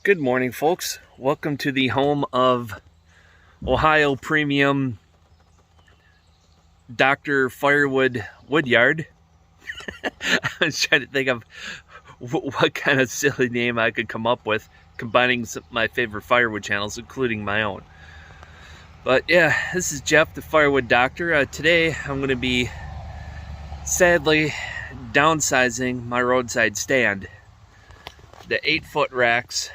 Good morning, folks. Welcome to the home of Ohio Premium Dr. Firewood Woodyard. I was trying to think of what kind of silly name I could come up with, combining my favorite firewood channels, including my own. But yeah, this is Jeff, the Firewood Doctor. Today I'm going to be sadly downsizing my roadside stand. The 8-foot racks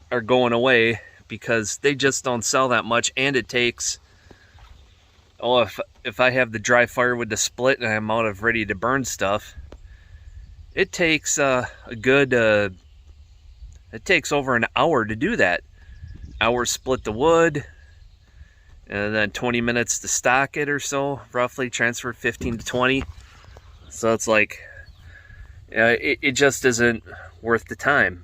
are going away because they just don't sell that much, and it takes, if I have the dry firewood to split and I'm out of ready to burn stuff, it takes it takes over an hour to do that. Hour split the wood, and then 20 minutes to stock it or so, roughly transfer 15 to 20. So it's like, it just isn't worth the time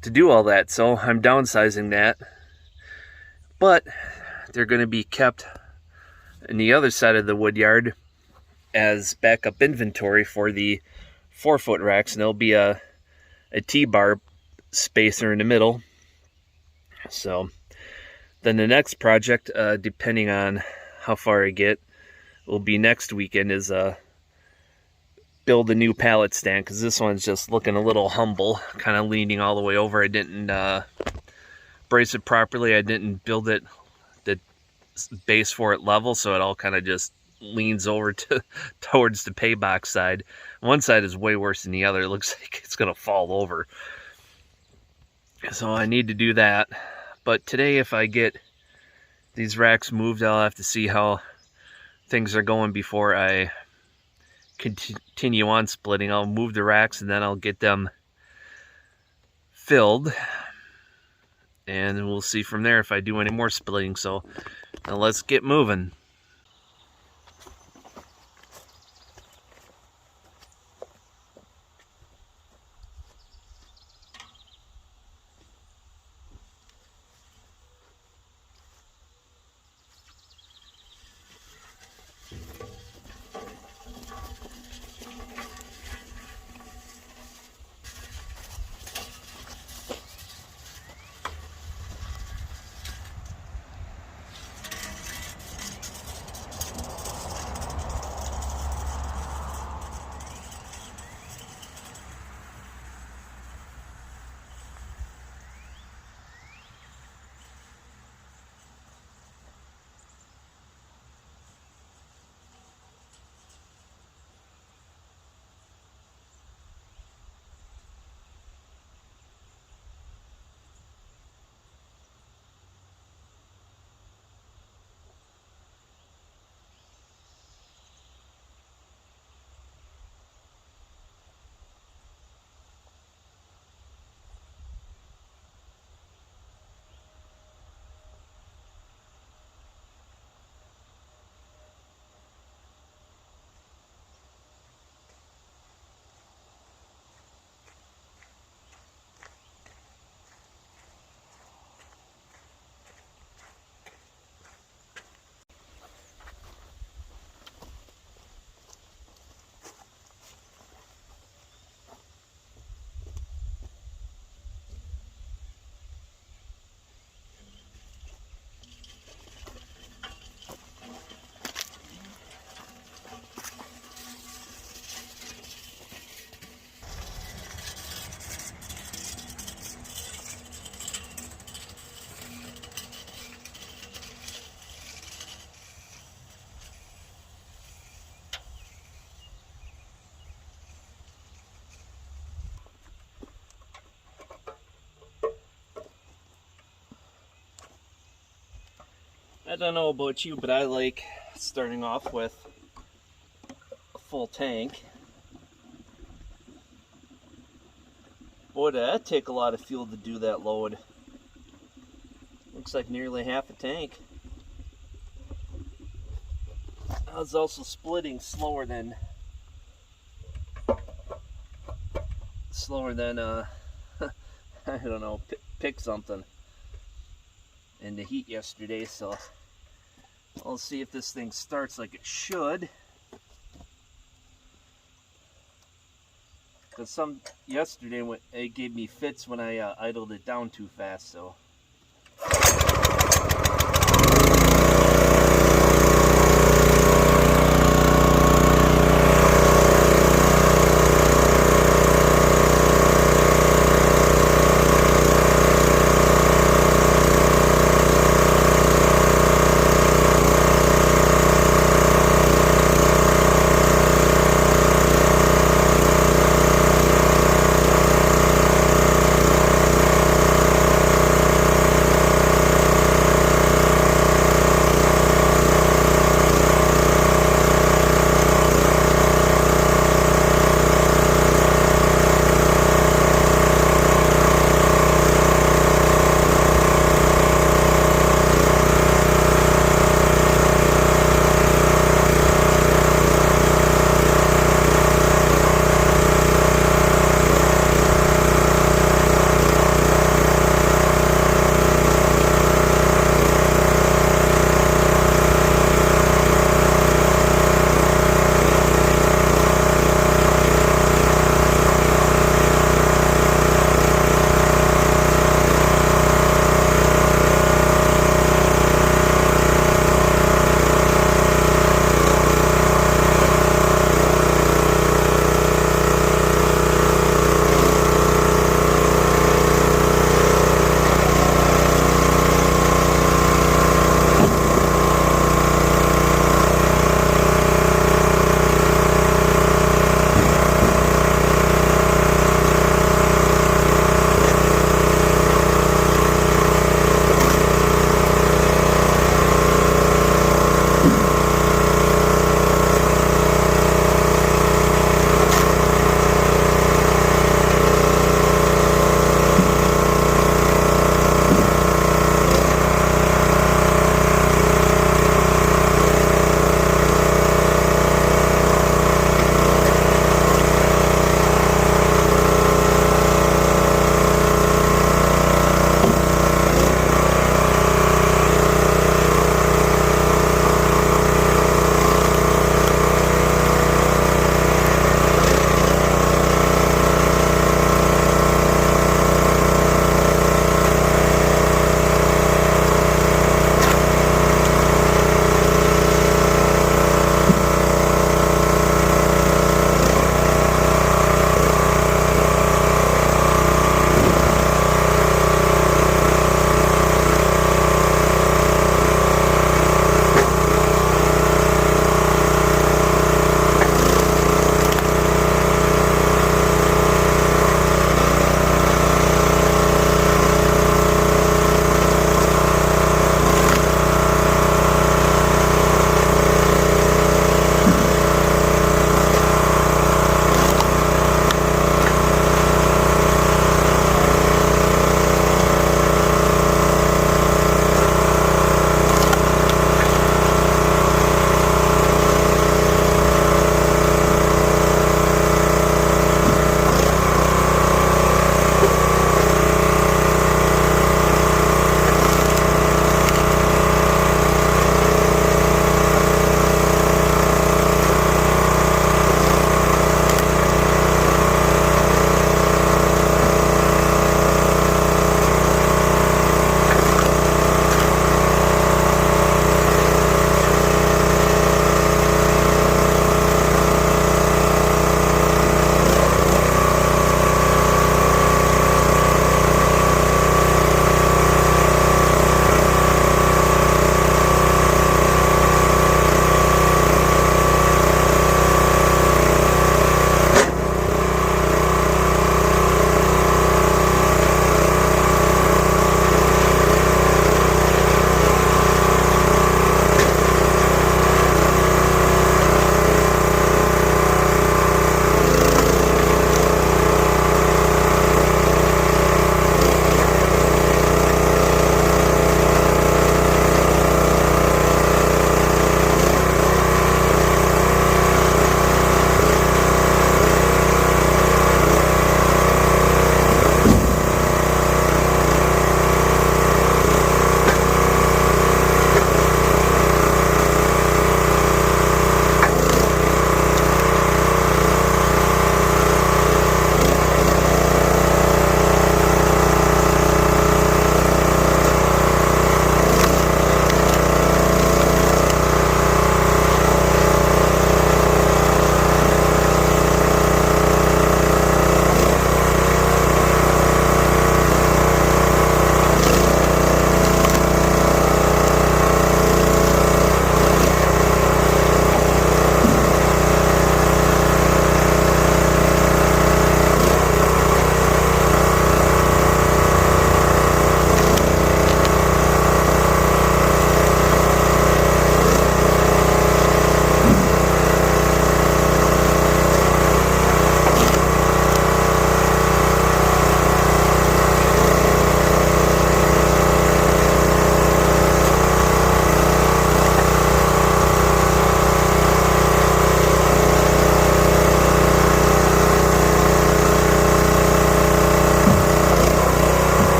to do all that. So I'm downsizing that, but they're going to be kept in the other side of the wood yard as backup inventory for the 4-foot racks, and there'll be a T-bar spacer in the middle. So then the next project, depending on how far I get, will be next weekend, is build a new pallet stand, because this one's just looking a little humble, kind of leaning all the way over. I didn't brace it properly. I didn't build it, the base for it level, so it all kind of just leans over towards the pay box side. One side is way worse than the other. It looks like it's gonna fall over. So I need to do that. But today, if I get these racks moved, I'll have to see how things are going before I continue on splitting. I'll move the racks and then I'll get them filled, and we'll see from there if I do any more splitting. So now let's get moving. I don't know about you, but I like starting off with a full tank. Boy, did that take a lot of fuel to do that load. Looks like nearly half a tank. I was also splitting slower than I don't know, pick something in the heat yesterday, so I'll see if this thing starts like it should. Because yesterday it gave me fits when I idled it down too fast, so.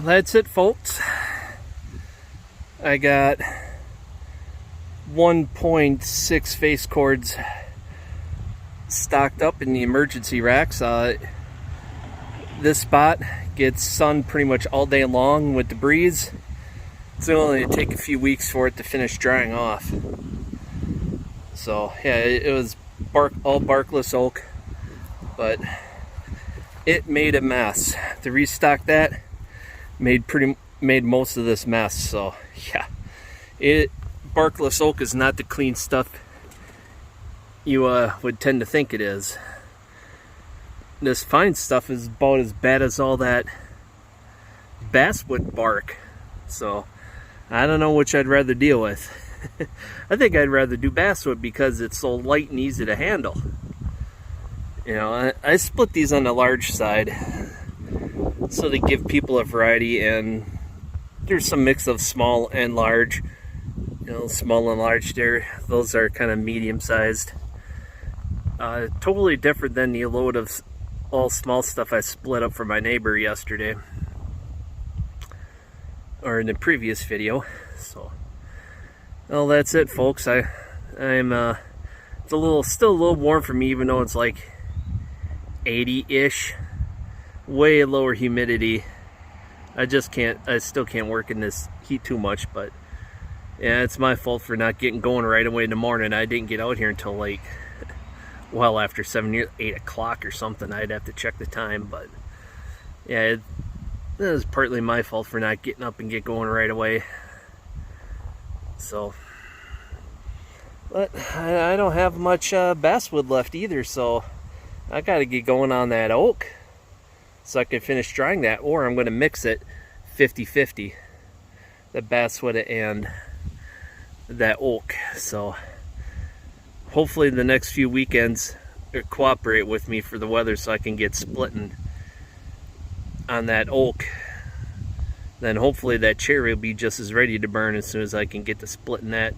That's it, folks. I got 1.6 face cords stocked up in the emergency racks. This spot gets sun pretty much all day long with the breeze. It's only take a few weeks for it to finish drying off. So yeah, it was all barkless oak, but it made a mess. To restock that made most of this mess. So yeah, barkless oak is not the clean stuff you would tend to think it is. This fine stuff is about as bad as all that basswood bark. So I don't know which I'd rather deal with. I think I'd rather do basswood because it's so light and easy to handle. You know, I split these on the large side so to give people a variety, and there's some mix of small and large. You know, small and large there, those are kind of medium sized. Totally different than the load of all small stuff I split up for my neighbor yesterday, or in the previous video. So, well, that's it, folks. It's still a little warm for me, even though it's like 80-ish, way lower humidity. I still can't work in this heat too much, but yeah, it's my fault for not getting going right away in the morning. I didn't get out here until like well after 8 o'clock or something. I'd have to check the time, but yeah, it was partly my fault for not getting up and get going right away. So, but I don't have much basswood left either, so I gotta get going on that oak so I can finish drying that, or I'm gonna mix it 50-50, the basswood and that oak. So hopefully the next few weekends cooperate with me for the weather so I can get splitting on that oak. Then hopefully that cherry will be just as ready to burn as soon as I can get to splitting that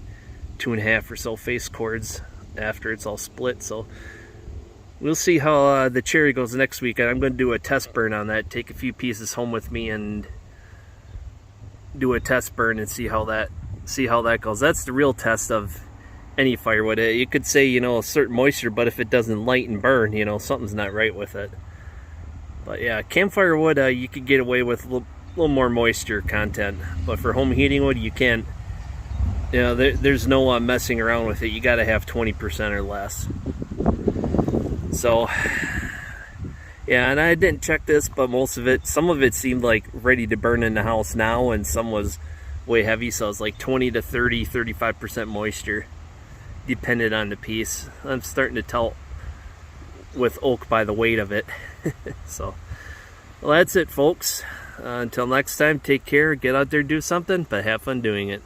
2.5 or so face cords after it's all split. So we'll see how the cherry goes next week. I'm going to do a test burn on that, take a few pieces home with me and do a test burn and see how that goes. That's the real test of any firewood. You could say, you know, a certain moisture, but if it doesn't light and burn, you know, something's not right with it. But yeah, campfire wood, you could get away with a little more moisture content, but for home heating wood, you can't. You know, there's no messing around with it. You got to have 20% or less. So yeah, and I didn't check this, but some of it seemed like ready to burn in the house now, and some was way heavy, so it's like 20 to 30, 35% moisture, depended on the piece. I'm starting to tell with oak by the weight of it. So, well, that's it, folks. Until next time, take care, get out there, do something, but have fun doing it.